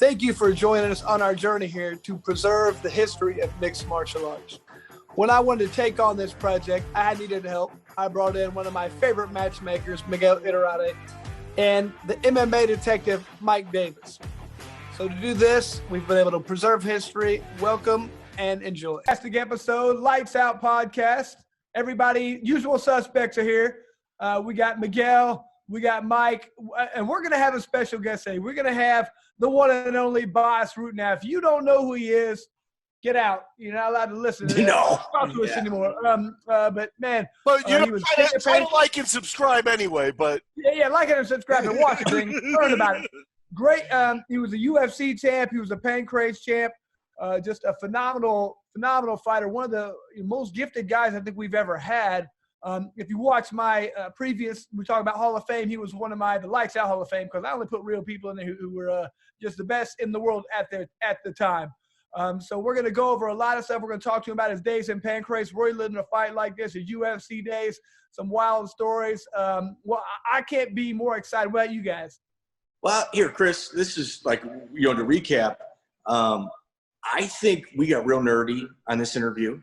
Thank you for joining us on our journey here to preserve the history of mixed martial arts. When I wanted to take on this project, I needed help. I brought in one of my favorite matchmakers, Miguel, and the MMA detective, Mike Davis. So to do this, we've been able to preserve history. Welcome and enjoy. Fantastic episode, Lights Out podcast. Everybody, usual suspects are here. We got Miguel, we got Mike, and we're going to have a special guest today. We're going to have the one and only Bas Rutten. Now, if you don't know who he is, get out. You're not allowed to listen to talk to us anymore. But man, you he was try to like and subscribe anyway. But yeah, like and subscribe and watch it. Learn about it. Great. He was a UFC champ. He was a Pancrase champ. Just a phenomenal fighter. One of the most gifted guys I think we've ever had. If you watch my previous, we talk about Hall of Fame, he was one of the Lights Out Hall of Fame because I only put real people in there who were just the best in the world at the time. So we're going to go over a lot of stuff. We're going to talk to him about his days in Pancrase, where he lived in a fight like this, his UFC days, some wild stories. Well, I can't be more excited. What about you guys? Well, here, Chris, this is like, to recap. I think we got real nerdy on this interview.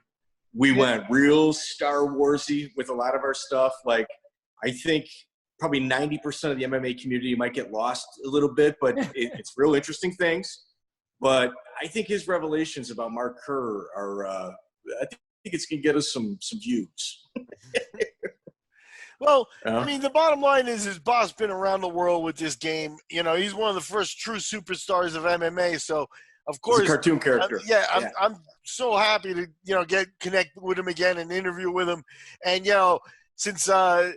We went real Star Wars-y with a lot of our stuff. Like, I think probably 90% of the MMA community might get lost a little bit, but it's real interesting things. But I think his revelations about Mark Kerr are, I think it's going to get us some views. Well, I mean, the bottom line is Bas been around the world with this game. You know, he's one of the first true superstars of MMA. So, of course, he's a cartoon character. I'm so happy to connect with him again and interview with him. And since we're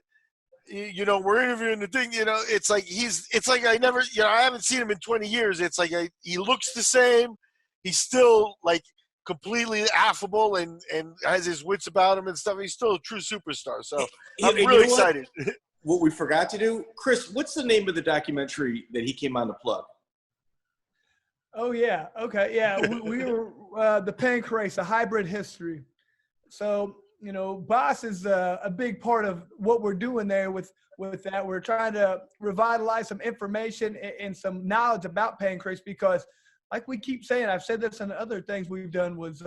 interviewing the thing, it's like I never, I haven't seen him in 20 years. It's like he looks the same. He's still like completely affable and has his wits about him and stuff. He's still a true superstar. So I'm really excited. What we forgot to do, Chris, what's the name of the documentary that he came on to plug? Oh, yeah. Okay. Yeah. we were the Pancrase, a hybrid history. So, Bas is a big part of what we're doing there with that. We're trying to revitalize some information and some knowledge about Pancrase because, like we keep saying, I've said this in other things we've done, was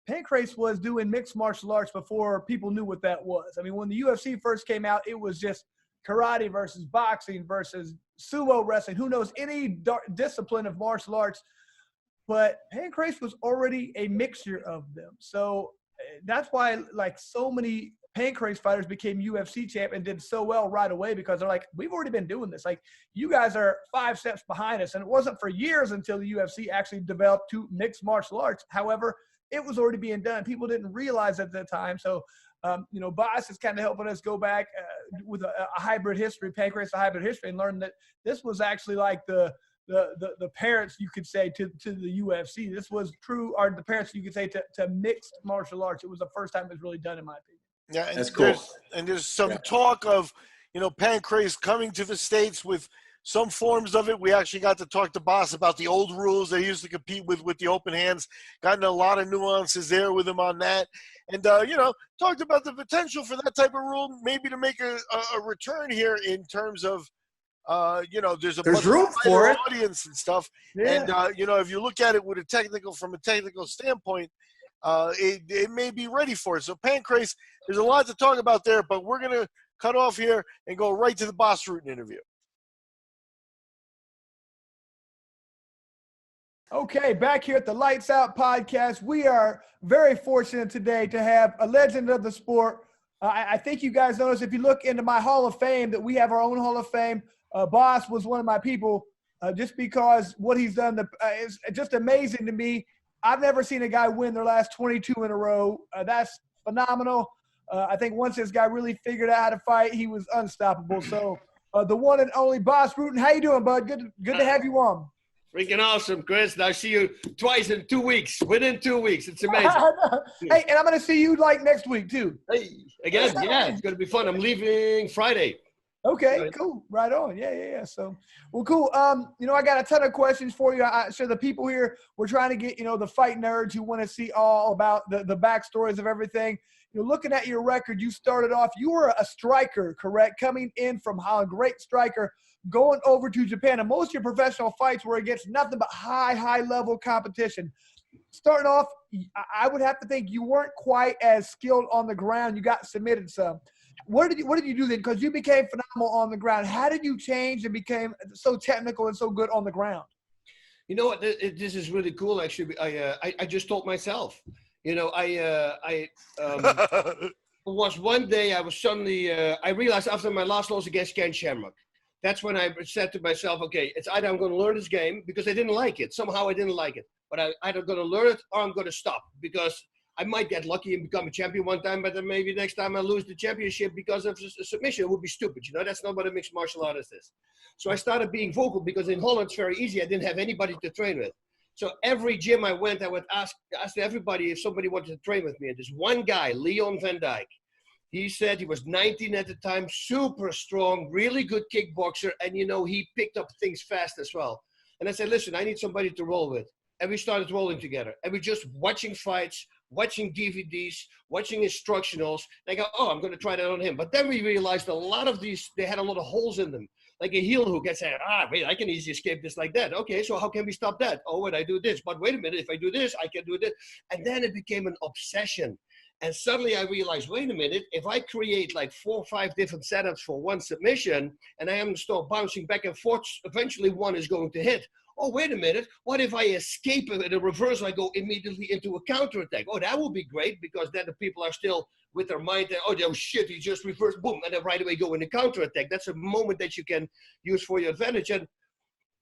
Pancrase was doing mixed martial arts before people knew what that was. I mean, when the UFC first came out, it was just karate versus boxing versus sumo wrestling. Who knows any discipline of martial arts? But Pancrase was already a mixture of them. So that's why, like, so many Pancrase fighters became UFC champ and did so well right away because they're like, we've already been doing this. Like, you guys are 5 steps behind us. And it wasn't for years until the UFC actually developed two mixed martial arts. However, it was already being done. People didn't realize at the time. So, Bas is kind of helping us go back with a hybrid history, Pancrase, a hybrid history, and learn that this was actually like the parents, you could say, to the UFC. This was true, or the parents, you could say, to mixed martial arts. It was the first time it was really done, in my opinion. Yeah, and that's cool. There's some talk of, Pancrase coming to the States with some forms of it. We actually got to talk to Bas about the old rules they used to compete with the open hands. Gotten a lot of nuances there with him on that. And, talked about the potential for that type of rule, maybe to make a return here in terms of, there's room for it, audience and stuff. Yeah. And, if you look at it from a technical standpoint, it may be ready for it. So Pancrase, there's a lot to talk about there, but we're going to cut off here and go right to the Bas Rutten interview. Okay, back here at the Lights Out podcast, we are very fortunate today to have a legend of the sport. I think you guys notice if you look into my Hall of Fame that we have our own Hall of Fame. Bas was one of my people just because what he's done is just amazing to me. I've never seen a guy win their last 22 in a row. That's phenomenal. I think once this guy really figured out how to fight, he was unstoppable. So the one and only Bas Rutten, how you doing, bud? Good to have you on. Freaking awesome, Chris. And I'll see you twice in 2 weeks. Within 2 weeks. It's amazing. Hey, and I'm going to see you like next week too. Hey, again, yeah, it's going to be fun. I'm leaving Friday. Okay, cool. Right on. Yeah. So, well, cool. I got a ton of questions for you. So the people here, we're trying to get, the fight nerds who want to see all about the backstories of everything. looking at your record, you started off, you were a striker, correct? Coming in from Holland, great striker, going over to Japan. And most of your professional fights were against nothing but high level competition. Starting off, I would have to think you weren't quite as skilled on the ground. You got submitted some. What did you do then? Because you became phenomenal on the ground. How did you change and became so technical and so good on the ground? You know what? This is really cool. Actually, I just told myself. Was one day I was suddenly I realized after my last loss against Ken Shamrock, that's when I said to myself, okay, it's either I'm going to learn this game because I didn't like it. Somehow I didn't like it, but I'm either going to learn it or I'm going to stop because I might get lucky and become a champion one time, but then maybe next time I lose the championship because of a submission. It would be stupid. That's not what a mixed martial artist is. So I started being vocal because in Holland it's very easy. I didn't have anybody to train with. So every gym I went, I would ask everybody if somebody wanted to train with me. And this one guy, Leon Van Dyke, he said he was 19 at the time, super strong, really good kickboxer. And, he picked up things fast as well. And I said, listen, I need somebody to roll with. And we started rolling together. And we're just watching fights, watching DVDs, watching instructionals. And I go, I'm going to try that on him. But then we realized a lot of these, they had a lot of holes in them. Like a heel hook, I said, wait, I can easily escape this like that. Okay, so how can we stop that? Oh, wait, I do this. But wait a minute, if I do this, I can do this. And then it became an obsession. And suddenly I realized, wait a minute, if I create like 4 or 5 different setups for one submission, and I am still bouncing back and forth, eventually one is going to hit. Oh, wait a minute, what if I escape it in a reverse, I go immediately into a counterattack? Oh, that would be great, because then the people are still with their mind, oh shit, he just reversed, boom, and then right away go into counterattack. That's a moment that you can use for your advantage. And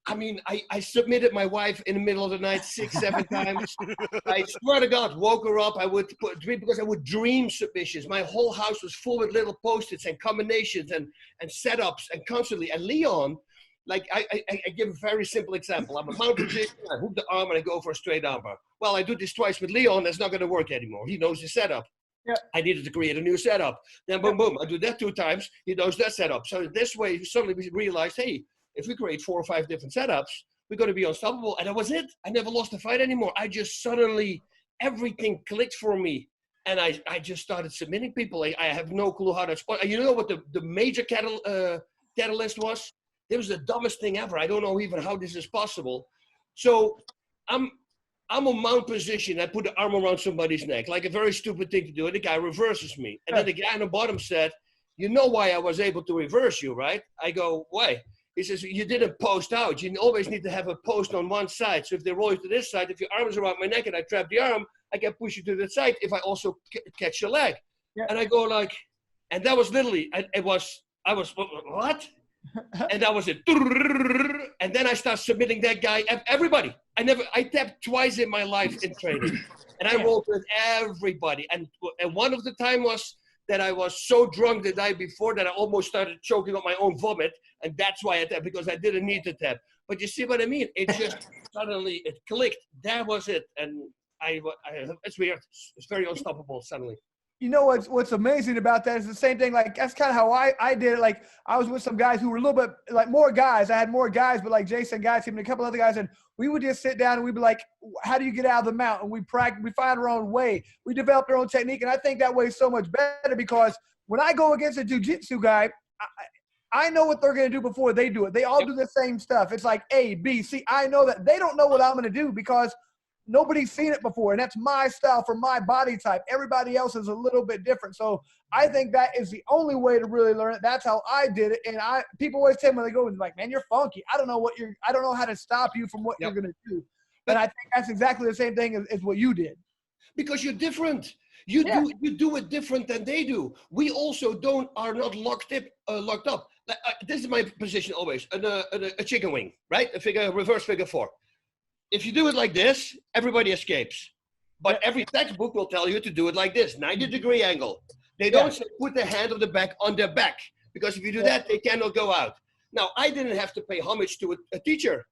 I mean, I submitted my wife in the middle of the night 6, 7 times. I swear to God, woke her up. I would because I would dream submissions. My whole house was full with little post-its and combinations and setups and constantly. And Leon, like I give a very simple example. I'm a mountain position, I hook the arm and I go for a straight armbar. Well, I do this twice with Leon. That's not going to work anymore. He knows the setup. Yeah. I needed to create a new setup. Then boom, boom. I do that 2 times. He knows that setup. So this way, suddenly we realized, hey, if we create 4 or 5 different setups, we're going to be unstoppable. And that was it. I never lost a fight anymore. I just suddenly, everything clicked for me. And I just started submitting people. I have no clue how that's. You know what the major catalyst was? It was the dumbest thing ever. I don't know even how this is possible. So I'm on mount position. I put the arm around somebody's neck, like a very stupid thing to do. And the guy reverses me. And then the guy on the bottom said, you know why I was able to reverse you, right? I go, why? He says, you didn't post out. You always need to have a post on one side. So if they roll you to this side, if your arm is around my neck and I trap the arm, I can push you to the side if I also catch your leg. Yeah. And I go like, and that was literally, I was, what? And that was it. And then I start submitting that guy, everybody. I tapped twice in my life in training. And I rolled with everybody. And one of the time was that I was so drunk the night before that I almost started choking on my own vomit. And that's why I tapped, because I didn't need to tap. But you see what I mean? It just suddenly, it clicked. That was it. And it's weird. It's very unstoppable suddenly. You know what's amazing about that is the same thing. Like, that's kind of how I did it. Like, I was with some guys who were a little bit like more guys. I had more guys, but like Jason Guy and a couple other guys, and we would just sit down and we'd be like, how do you get out of the mount? And we practice, we find our own way. We developed our own technique. And I think that way is so much better, because when I go against a jiu-jitsu guy, I know what they're going to do before they do it. They all do the same stuff. It's like A, B, C. I know that they don't know what I'm going to do because nobody's seen it before. And that's my style for my body type. Everybody else is a little bit different. So I think that is the only way to really learn it. That's how I did it. And people always tell me, when they go, like, man, you're funky. I don't know how to stop you from what you're going to do. But I think that's exactly the same thing as what you did. Because you're different. You do it different than they do. We also are not locked up. This is my position always, a chicken wing, right? A reverse figure 4. If you do it like this, everybody escapes. But every textbook will tell you to do it like this, 90-degree angle. They don't say put the hand of the back on their back, because if you do that, they cannot go out. Now, I didn't have to pay homage to a teacher.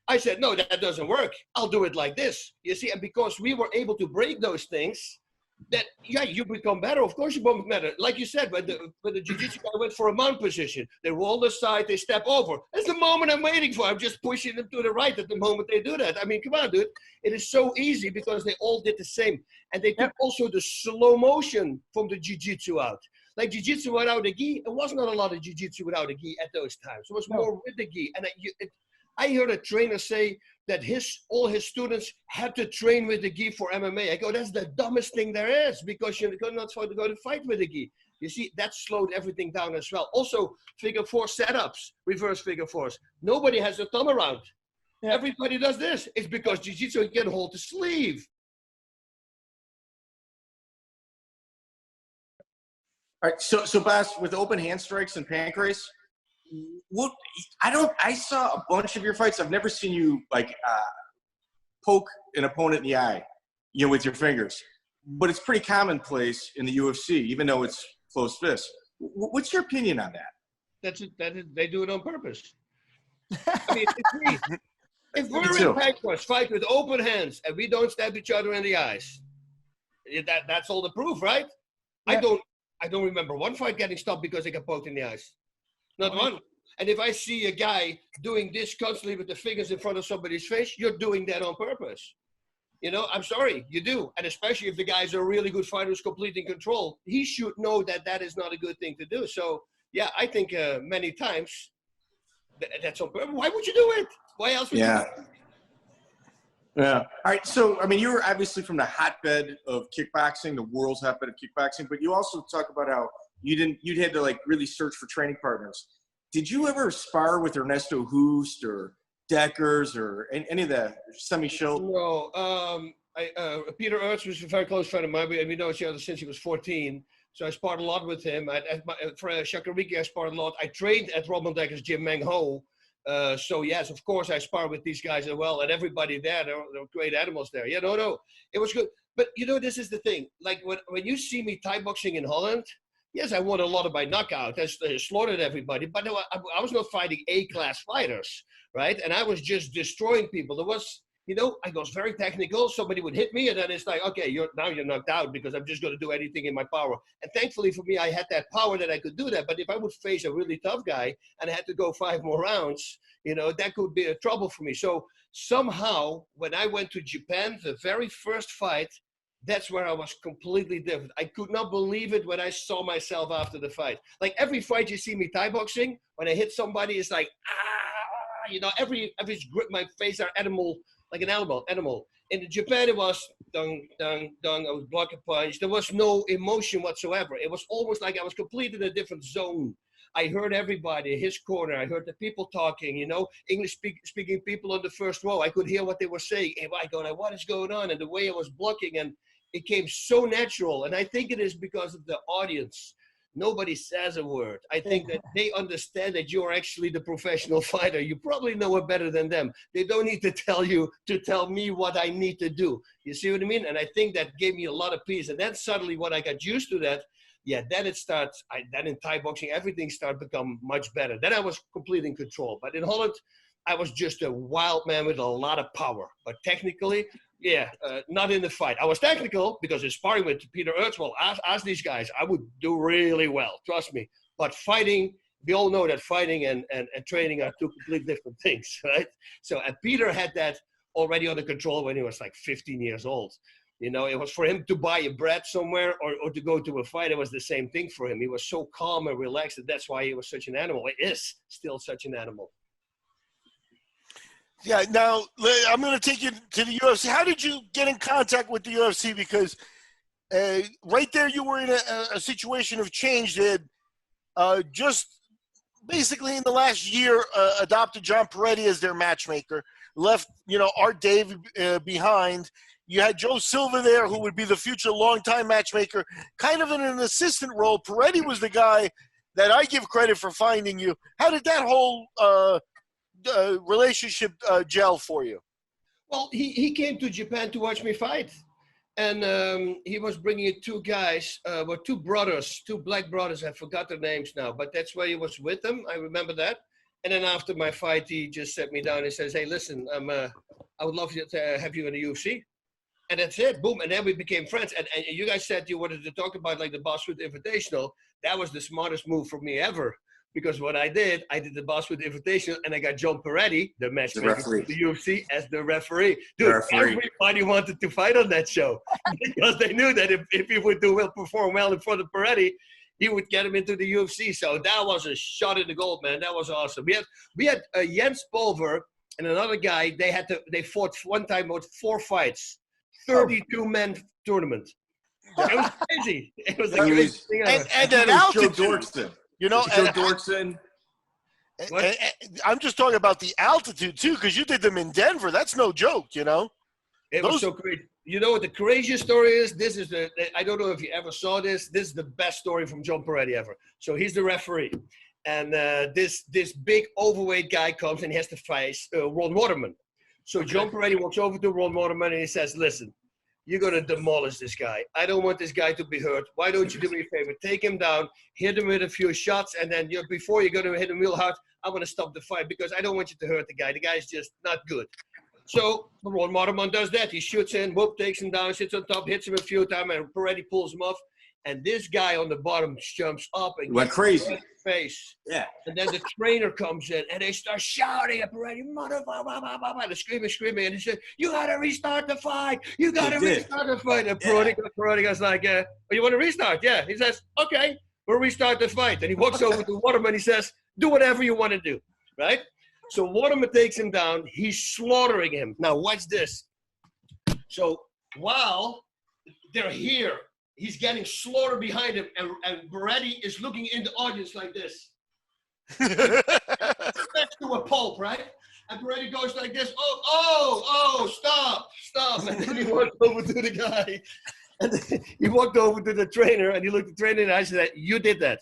I said, no, that doesn't work. I'll do it like this. You see, and because we were able to break those things, that yeah, you become better. Of course you become better. Like you said, when the jiu-jitsu guy went for a mount position, they roll aside, they step over. That's the moment I'm waiting for. I'm just pushing them to the right at the moment they do that. I mean, come on, dude. It is so easy because they all did the same. And they took also the slow motion from the jiu-jitsu out. Like jiu-jitsu without a gi, it was not a lot of jiu-jitsu without a gi at those times. It was more with the gi. And I heard a trainer say that all his students had to train with the gi for MMA. I go, that's the dumbest thing there is, because you're not supposed to go to fight with the gi. You see, that slowed everything down as well. Also, figure four setups, reverse figure fours. Nobody has a thumb around. Yeah. Everybody does this. It's because jiu-jitsu can hold the sleeve. All right, so Bas, with open hand strikes and Pancrase, I saw a bunch of your fights. I've never seen you like poke an opponent in the eye, with your fingers. But it's pretty commonplace in the UFC, even though it's closed fist. What's your opinion on that? They do it on purpose. I mean, if we're in Pancrase fight with open hands and we don't stab each other in the eyes, that's all the proof, right? Yeah. I don't remember one fight getting stopped because they got poked in the eyes. Not one. And if I see a guy doing this constantly with the fingers in front of somebody's face, you're doing that on purpose. I'm sorry, you do. And especially if the guy's a really good fighter who's completely in control, he should know that that is not a good thing to do. So, yeah, I think many times that's on purpose. Why would you do it? Why else would you do it? Yeah. All right. So, I mean, you were obviously from the hotbed of kickboxing, the world's hotbed of kickboxing, but you also talk about how you'd had to like really search for training partners. Did you ever spar with Ernesto Hoost or Deckers or any of the semi-show? No. Peter Ertz was a very close friend of mine. We know each other since he was 14. So I sparred a lot with him. For Shakariki, I sparred a lot. I trained at Robin Decker's gym, Meng Ho. So yes, of course, I spar with these guys as well, and everybody there. They're great animals there. Yeah, no, it was good. But this is the thing. Like when you see me Thai boxing in Holland, yes, I won a lot of by knockout. I slaughtered everybody, but I was not fighting A-class fighters, right? And I was just destroying people. There was, I was very technical. Somebody would hit me, and then it's like, okay, you're knocked out because I'm just going to do anything in my power. And thankfully for me, I had that power that I could do that. But if I would face a really tough guy and I had to go 5 more rounds, that could be a trouble for me. So somehow, when I went to Japan, the very first fight, that's where I was completely different. I could not believe it when I saw myself after the fight. Like every fight you see me Thai boxing, when I hit somebody, it's like, every grip my face are animal. Like an animal. In Japan, it was dung, dung, dung. I was block a punch. There was no emotion whatsoever. It was almost like I was completely in a different zone. I heard everybody, his corner. I heard the people talking, English speaking people on the first row. I could hear what they were saying. Hey, my God, what is going on? And the way I was blocking, and it came so natural. And I think it is because of the audience. Nobody says a word. I think that they understand that you're actually the professional fighter. You probably know it better than them. They don't need to tell me what I need to do. You see what I mean? And I think that gave me a lot of peace. And then suddenly when I got used to that, then it starts, then in Thai boxing, everything started to become much better. Then I was completely in control. But in Holland, I was just a wild man with a lot of power. But technically, not in the fight. I was technical because in sparring with Peter Ertz, well, ask these guys, I would do really well, trust me. But fighting, we all know that fighting and training are two completely different things, right? So, and Peter had that already under control when he was like 15 years old. It was for him to buy a bread somewhere or to go to a fight. It was the same thing for him. He was so calm and relaxed, and that's why he was such an animal. He is still such an animal. Yeah, now I'm going to take you to the UFC. How did you get in contact with the UFC? Because right there you were in a situation of change that just basically in the last year adopted John Perretti as their matchmaker, left, Art Dave behind. You had Joe Silva there, who would be the future longtime matchmaker, kind of in an assistant role. Perretti was the guy that I give credit for finding you. How did that whole relationship gel for you? Well, he came to Japan to watch me fight, and he was bringing 2 guys, two black brothers. I forgot their names now, but that's why he was with them. I remember that. And then after my fight, he just sat me down and says, "Hey, listen, I would love to have you in the UFC." And that's it, boom. And then we became friends. And you guys said you wanted to talk about like the Bas Rutten Invitational. That was the smartest move for me ever. Because what I did the Bas Rutten Invitational, and I got John Perretti, the matchmaker for the UFC, as the referee. Dude, everybody wanted to fight on that show because they knew that if he would perform well in front of Perretti, he would get him into the UFC. So that was a shot in the goal, man. That was awesome. We had Jens Pulver and another guy. They fought one time with 4 fights, 32-man tournament. It was crazy. It was the craziest thing ever. And at altitude. Joe Dorkson. You know, Joe Dorkson. I'm just talking about the altitude too, because you did them in Denver. That's no joke, you know. It was so crazy. You know what the craziest story is? This is I don't know if you ever saw this. This is the best story from John Perretti ever. So he's the referee, and this big overweight guy comes and he has to face Ron Waterman. So John Perretti walks over to Ron Waterman and he says, "Listen, you're going to demolish this guy. I don't want this guy to be hurt. Why don't you do me a favor? Take him down, hit him with a few shots, and then before you're going to hit him real hard, I want to stop the fight because I don't want you to hurt the guy. The guy's just not good." So Ron Waterman does that. He shoots in, whoop, takes him down, sits on top, hits him a few times, and Perretti pulls him off. And this guy on the bottom jumps up and went crazy. Face. Yeah. And then the trainer comes in and they start shouting at Perretti, motherfucker, they're screaming, and he said, "You gotta restart the fight. You gotta restart the fight." And Perretti goes like, "Oh, you want to restart?" Yeah. He says, "Okay, we'll restart the fight." And he walks over to Waterman. He says, "Do whatever you want to do." Right? So Waterman takes him down. He's slaughtering him. Now watch this. So while they're here, he's getting slaughtered behind him, and Perretti is looking in the audience like this. Next to a pulp, right? And Perretti goes like this, stop. And then he walked over to the guy. And then he walked over to the trainer, and he looked at the trainer in the eyes and said, "You did that.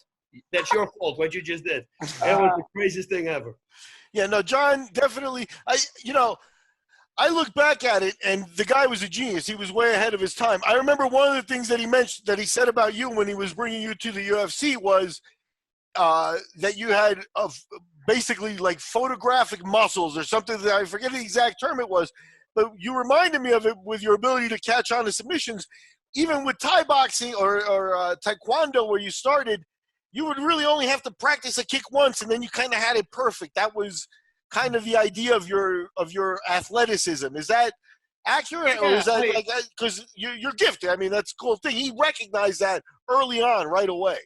That's your fault, what you just did." That was the craziest thing ever. Yeah, no, John, definitely. I look back at it, and the guy was a genius. He was way ahead of his time. I remember one of the things that he mentioned, that he said about you when he was bringing you to the UFC was that you had basically like photographic muscles or something. That I forget the exact term it was, but you reminded me of it with your ability to catch on to submissions. Even with Thai boxing or Taekwondo, where you started, you would really only have to practice a kick once, and then you kind of had it perfect. That was kind of the idea of your athleticism. Is that accurate, or is that because you're gifted? I mean, that's a cool thing. He recognized that early on, right away.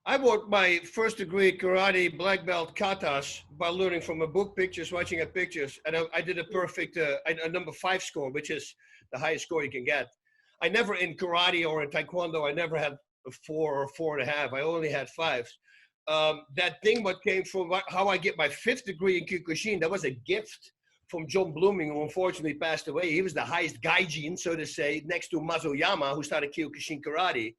I bought my first degree karate black belt katas by learning from a book, pictures, watching at pictures, and I did a perfect a number 5 score, which is the highest score you can get. I never in karate or in Taekwondo, I never had a 4 or 4.5. I only had 5s. That thing what came from how I get my 5th degree in Kyokushin, that was a gift from John Blooming, who unfortunately passed away. He was the highest gaijin, so to say, next to Mazoyama, who started Kyokushin karate.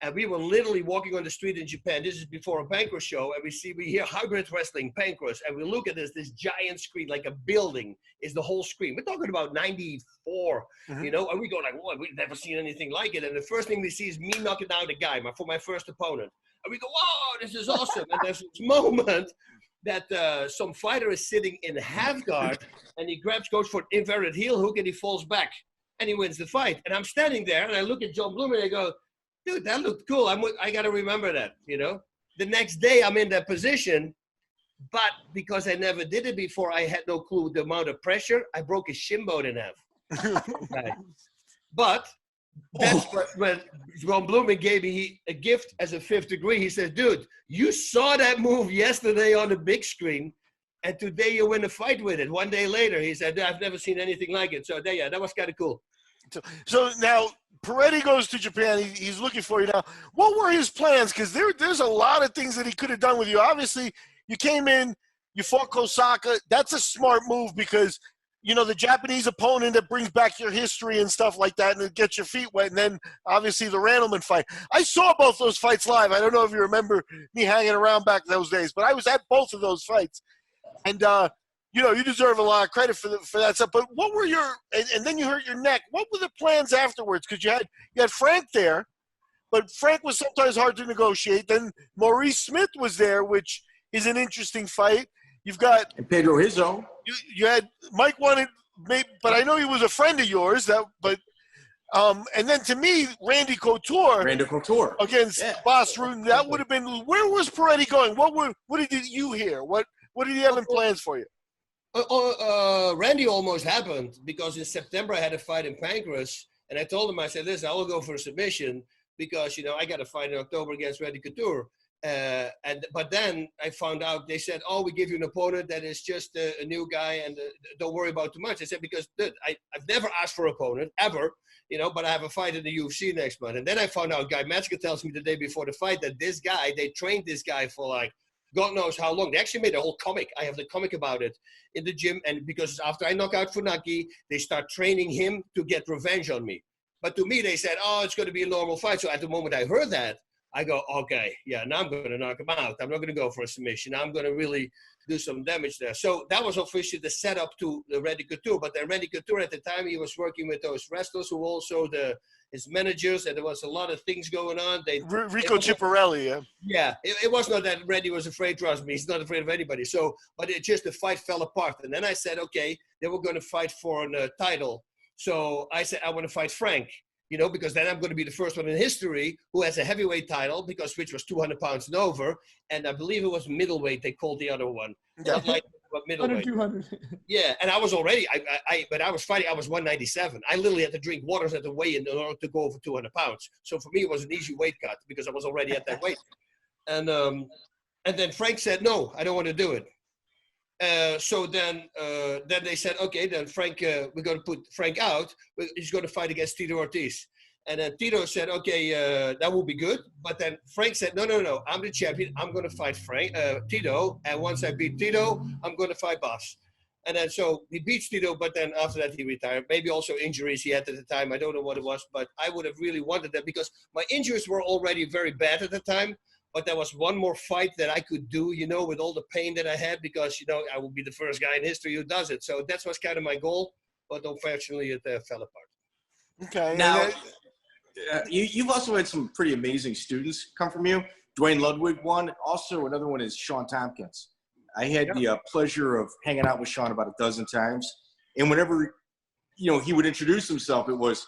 And we were literally walking on the street in Japan. This is before a Pancrase show, and we hear hybrid wrestling, Pancrase, and we look at this giant screen, like a building is the whole screen. We're talking about 94, you know, and we go like, "What? We've never seen anything like it." And the first thing we see is me knocking down the guy for my first opponent. And we go, "Whoa, this is awesome." And there's this moment that some fighter is sitting in half guard, and he goes for an inverted heel hook, and he falls back, and he wins the fight. And I'm standing there, and I look at John Bloom, and I go, "Dude, that looked cool. I got to remember that," you know? The next day, I'm in that position, but because I never did it before, I had no clue the amount of pressure. I broke his shin bone in half. But that's when Ron Blooming gave me a gift as a 5th degree. He said, "Dude, you saw that move yesterday on the big screen, and today you win a fight with it." One day later, he said, "I've never seen anything like it." So yeah, that was kind of cool. So now Perretti goes to Japan. He's looking for you now. What were his plans? Because there's a lot of things that he could have done with you. Obviously, you came in, you fought Kosaka. That's a smart move because, you know, the Japanese opponent that brings back your history and stuff like that, and it gets your feet wet. And then, obviously, the Randleman fight. I saw both those fights live. I don't know if you remember me hanging around back those days, but I was at both of those fights. And, you know, you deserve a lot of credit for that stuff. But what were and then you hurt your neck. What were the plans afterwards? Because you had Frank there, but Frank was sometimes hard to negotiate. Then Maurice Smith was there, which is an interesting fight. You've got and Pedro Rizzo. You had Mike wanted, but I know he was a friend of yours. But And then to me, Randy Couture against Bas Rutten, that would have been. Where was Perretti going? What did you hear? What did he have in plans for you? Randy almost happened because in September I had a fight in Pancrase, and I told him, I said, listen, I will go for a submission because I got a fight in October against Randy Couture. But then I found out they said, oh, we give you an opponent that is just a new guy and don't worry about too much. I said, because dude, I've never asked for an opponent ever, but I have a fight in the UFC next month. And then I found out, Guy Metzger tells me the day before the fight that this guy, they trained this guy for like God knows how long. They actually made a whole comic. I have the comic about it in the gym. And because after I knock out Funaki, they start training him to get revenge on me. But to me, they said, oh, it's going to be a normal fight. So at the moment I heard that, I go, okay, yeah, now I'm going to knock him out. I'm not going to go for a submission. I'm going to really do some damage there. So that was officially the setup to the Randy Couture. But then Randy Couture at the time, he was working with those wrestlers who also his managers, and there was a lot of things going on. Rico Ciparelli, yeah. Yeah, it was not that Randy was afraid, trust me. He's not afraid of anybody. So, but the fight fell apart. And then I said, okay, they were going to fight for a title. So I said, I want to fight Frank. Because then I'm going to be the first one in history who has a heavyweight title, which was 200 pounds and over. And I believe it was middleweight, they called the other one. Yeah. But middleweight. 200. Yeah, and I was already, but I was fighting, I was 197. I literally had to drink waters at the weigh-in in order to go over 200 pounds. So for me, it was an easy weight cut because I was already at that weight. And then Frank said, no, I don't want to do it. So then they said, okay, then Frank, we're going to put Frank out. He's going to fight against Tito Ortiz. And then Tito said, okay, that will be good. But then Frank said, no, I'm the champion. I'm going to fight Tito. And once I beat Tito, I'm going to fight Bas. And then so he beats Tito, but then after that he retired. Maybe also injuries he had at the time. I don't know what it was, but I would have really wanted that because my injuries were already very bad at the time. But there was one more fight that I could do, with all the pain that I had because, I will be the first guy in history who does it. So that was kind of my goal. But unfortunately, it fell apart. Okay. Now, you've also had some pretty amazing students come from you. Duane Ludwig one. Also, another one is Shawn Tompkins. I had the pleasure of hanging out with Shawn about a dozen times. And whenever, he would introduce himself, it was,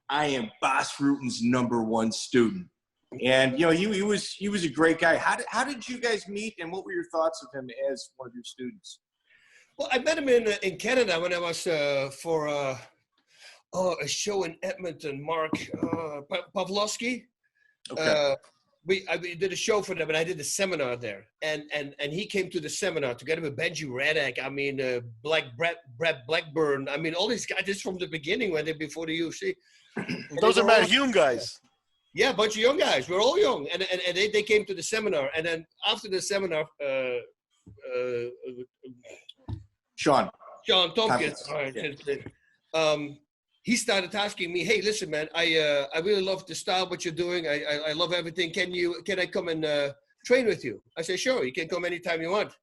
I am Bas Rutten's #1 student. And, he was a great guy. How did you guys meet, and what were your thoughts of him as one of your students? Well, I met him in Canada when I was for a show in Edmonton. Mark Pavlovsky. Okay. We did a show for them, and I did a seminar there. And he came to the seminar together with Benji Radek. I mean, Brett Blackburn. I mean, all these guys just from the beginning when they're before the UFC. Those are Matt Hume guys. Yeah, a bunch of young guys. We're all young. And they came to the seminar. And then after the seminar, Shawn Tompkins. He started asking me, hey, listen, man, I really love the style, what you're doing. I love everything. Can I come and train with you? I said, sure, you can come anytime you want.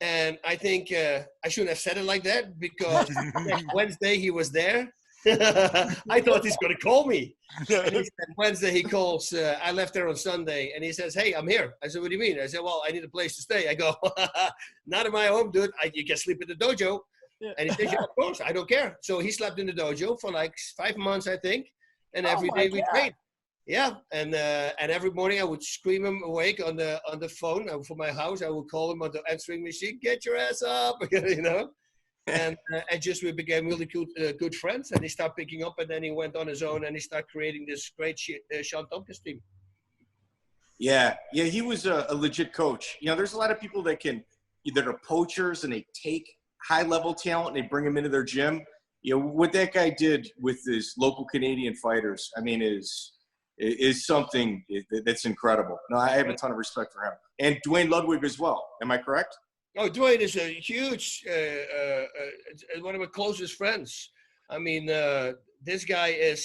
And I think I shouldn't have said it like that because next Wednesday he was there. I thought he's going to call me. And he said, Wednesday he calls. I left there on Sunday, and he says, hey, I'm here. I said, what do you mean? I said, well, I need a place to stay. I go, not in my home, dude. You can sleep in the dojo. Yeah. And he says, yeah, of course, I don't care. So he slept in the dojo for like 5 months, I think. And every day we trained. Yeah. And every morning I would scream him awake on the phone from my house. I would call him on the answering machine, get your ass up, And we became really good friends, and he started picking up, and then he went on his own, and he started creating this great Shawn Tompkins team. Yeah, he was a legit coach. There's a lot of people that are poachers, and they take high-level talent, and they bring them into their gym. What that guy did with his local Canadian fighters, I mean, is something that's incredible. No, I have a ton of respect for him. And Duane Ludwig as well. Am I correct? Oh, Duane is a huge, one of my closest friends. I mean, this guy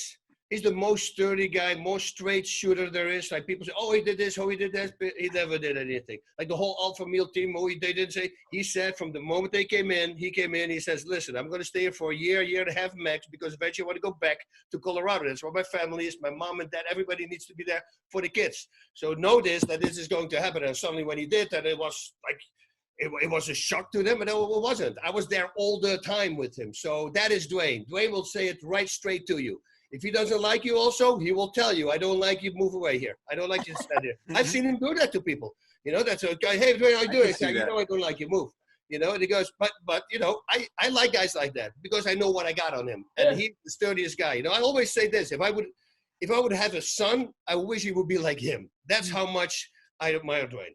he's the most sturdy guy, most straight shooter there is. Like people say, oh, he did this, oh, he did that, but he never did anything. Like the whole Alpha Male team, they didn't say, he said from the moment he came in, he says, listen, I'm going to stay here for a year and a half max because eventually I want to go back to Colorado. That's where my family is, my mom and dad, everybody needs to be there for the kids. So know that this is going to happen. And suddenly when he did that, it was like, it was a shock to them, and it wasn't. I was there all the time with him. So that is Duane. Duane will say it right straight to you. If he doesn't like you also, he will tell you, I don't like you, move away here. I don't like you to stand here. I've seen him do that to people. You know, that's a guy, hey, how you doing? You know, I don't like you, move. You know, and he goes, but you know, I like guys like that because I know what I got on him. And he's the sturdiest guy. You know, I always say this, if I would have a son, I wish he would be like him. That's how much I admire Duane.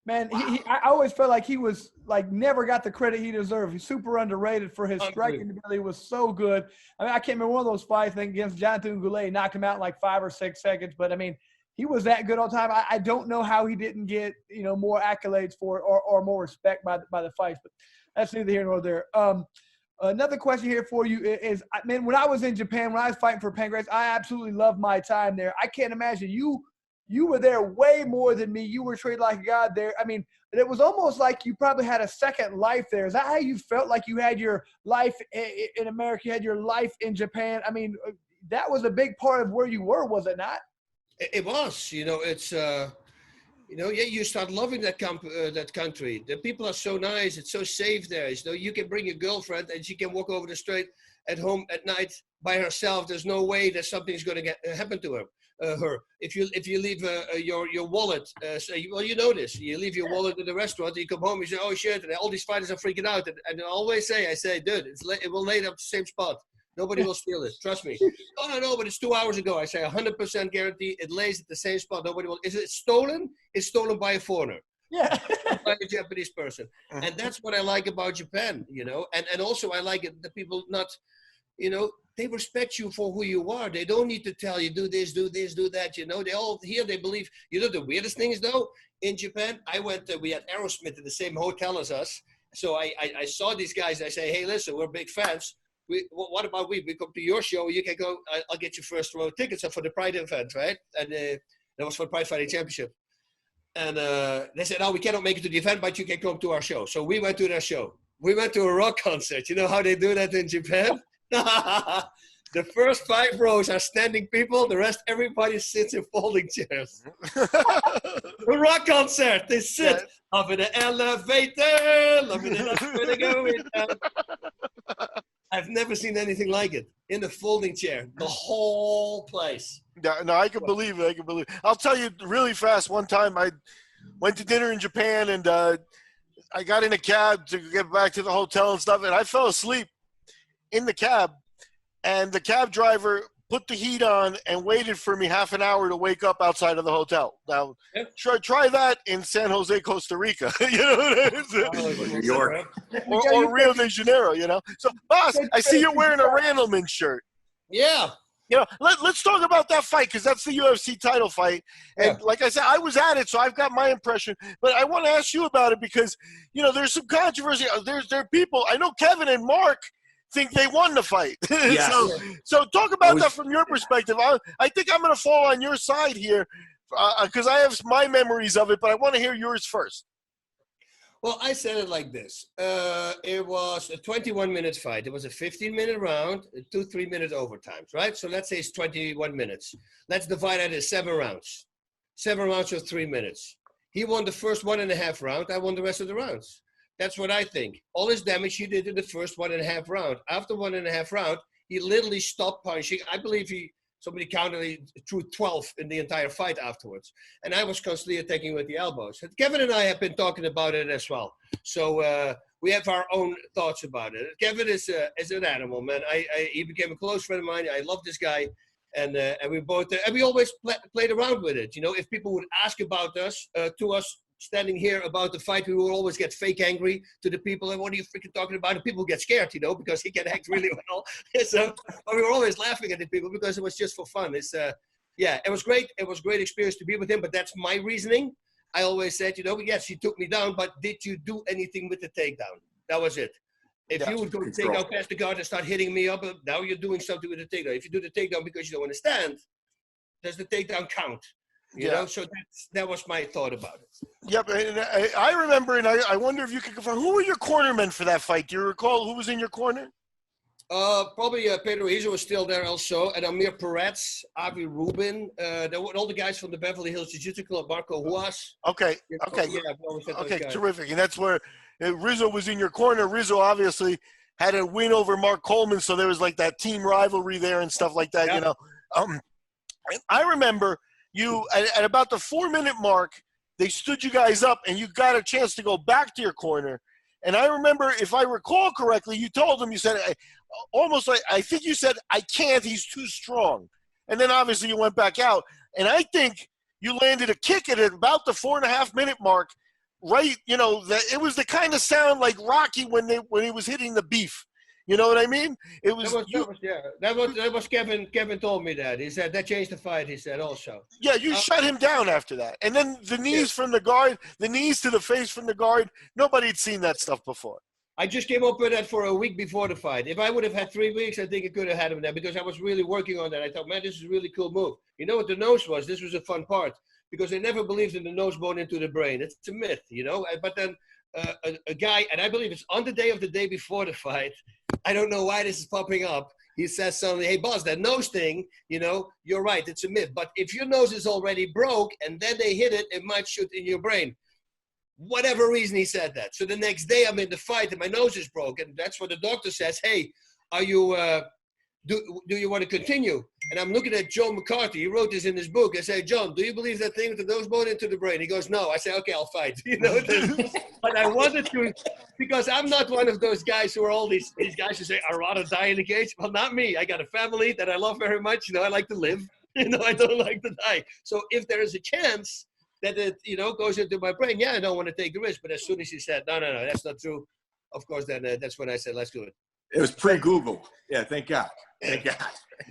Man, I always felt like he was like never got the credit he deserved. He's super underrated for his striking ability. Was so good. I mean, I can't remember one of those fights, I think, against Jonathan Goulet, knocked him out in like 5 or 6 seconds. But I mean, he was that good all the time. I don't know how he didn't get, you know, more accolades for it or more respect by the fights. But that's neither here nor there. Another question here for you is, man, when I was in Japan, when I was fighting for Pancrase, I absolutely loved my time there. I can't imagine you were there way more than me. You were treated like a god there. I mean, it was almost like you probably had a second life there. Is that how you felt, like you had your life in America, you had your life in Japan? I mean, that was a big part of where you were, was it not? It was. You know, it's, you know, yeah, you start loving that country. The people are so nice. It's so safe there. You know, you can bring your girlfriend and she can walk over the street at home at night by herself. There's no way that something's going to happen to her. If you leave your wallet, well, you know this. You leave your wallet in the restaurant, you come home, you say, oh shit, and all these fighters are freaking out. And I always say, dude, it will lay up the same spot. Nobody will steal it. Trust me. Oh, no, but it's 2 hours ago. I say 100% guarantee it lays at the same spot. Nobody will. Is it stolen? It's stolen by a foreigner. Yeah. By a Japanese person. And that's what I like about Japan, you know. And also I like it, the people not, you know, they respect you for who you are. They don't need to tell you, do this, do that, you know. They all here, they believe. You know, the weirdest thing is, though, in Japan, we had Aerosmith in the same hotel as us. So I saw these guys. I say, hey, listen, we're big fans. What about we come to your show? You can go. I'll get you first row tickets for the Pride event, right? And that was for Pride Fighting Championship. And they said, oh, we cannot make it to the event, but you can come to our show. So we went to their show. We went to a rock concert. You know how they do that in Japan? The first 5 rows are standing people. The rest, everybody sits in folding chairs. The rock concert. They sit up in the elevator. Look at the going down. I've never seen anything like it. In the folding chair, the whole place. Yeah, no, I can believe it. I'll tell you really fast. One time I went to dinner in Japan, and I got in a cab to get back to the hotel and stuff, and I fell asleep in the cab, and the cab driver put the heat on and waited for me half an hour to wake up outside of the hotel. Now, try that in San Jose, Costa Rica. You know what I mean? New York. Or Rio de Janeiro, you know? So, Bas, I see you're wearing a Randleman shirt. Yeah. You know, let's talk about that fight, because that's the UFC title fight. And like I said, I was at it, so I've got my impression. But I want to ask you about it because, you know, there's some controversy. There are people, I know Kevin and Mark think they won the fight. Yes. So talk about that from your perspective. I think I'm going to fall on your side here because I have my memories of it, but I want to hear yours first. Well, I said it like this. It was a 21-minute fight. It was a 15-minute round, 2 3-minute overtimes, right? So let's say it's 21 minutes. Let's divide it into 7 rounds. 7 rounds of 3 minutes. He won the first 1.5 round. I won the rest of the rounds. That's what I think. All his damage he did in the first 1.5 round. After 1.5 round, he literally stopped punching. I believe somebody counted, he threw 12 in the entire fight afterwards. And I was constantly attacking with the elbows. And Kevin and I have been talking about it as well. So we have our own thoughts about it. Kevin is an animal, man. He became a close friend of mine. I love this guy. And we both, and we always played around with it. You know, if people would ask about us, to us, standing here about the fight, we will always get fake angry to the people. And what are you freaking talking about? And people get scared, you know, because he can act really well. So but we were always laughing at the people because it was just for fun. It's it was great. It was a great experience to be with him, but that's my reasoning. I always said, you know, yes, he took me down, but did you do anything with the takedown? That was it. If you would go to take out past the guard and start hitting me up, now you're doing something with the takedown. If you do the takedown because you don't understand, does the takedown count? You know, so that was my thought about it. Yep, and I remember, and I wonder if you could confirm, who were your cornermen for that fight? Do you recall who was in your corner? Probably Pedro was still there also, and Amir Peretz, Avi Rubin, there were all the guys from the Beverly Hills Jiu-Jitsu Club, Marco Huas. Okay, terrific. And that's where Rizzo was in your corner. Rizzo, obviously, had a win over Mark Coleman, so there was like that team rivalry there and stuff like that, Yeah. you know. I remember you at about the 4-minute mark, they stood you guys up and you got a chance to go back to your corner. And I remember, if I recall correctly, you told him, you said, almost like, I think you said, I can't, he's too strong. And then obviously you went back out. And I think you landed a kick at about the 4.5-minute mark, right? You know, it was the kind of sound like Rocky when he was hitting the beef. You know what I mean? That was Kevin. Kevin told me that. He said that changed the fight. He said also. Yeah, you shut him down after that, and then the knees from the guard, the knees to the face from the guard. Nobody had seen that stuff before. I just came up with that for a week before the fight. If I would have had 3 weeks, I think I could have had him there because I was really working on that. I thought, man, this is a really cool move. You know what the nose was? This was a fun part because I never believed in the nose bone into the brain. It's a myth, you know. But then a guy, and I believe it's on the day before the fight. I don't know why this is popping up. He says something, hey, boss, that nose thing, you know, you're right, it's a myth. But if your nose is already broke and then they hit it, it might shoot in your brain. Whatever reason he said that. So the next day I'm in the fight and my nose is broken. That's what the doctor says, hey, are you, do you want to continue? And I'm looking at John McCarthy. He wrote this in his book. I say, John, do you believe that thing with the nose bone into the brain? He goes, no. I say, okay, I'll fight. You know, but I wanted to, because I'm not one of those guys who are all these guys who say, I'd rather die in the cage. Well, not me. I got a family that I love very much. You know, I like to live. You know, I don't like to die. So if there is a chance that it, you know, goes into my brain, yeah, I don't want to take the risk. But as soon as he said, no, that's not true, of course, then that's when I said, let's do it. It was pre-Google. Yeah, thank God. Thank God.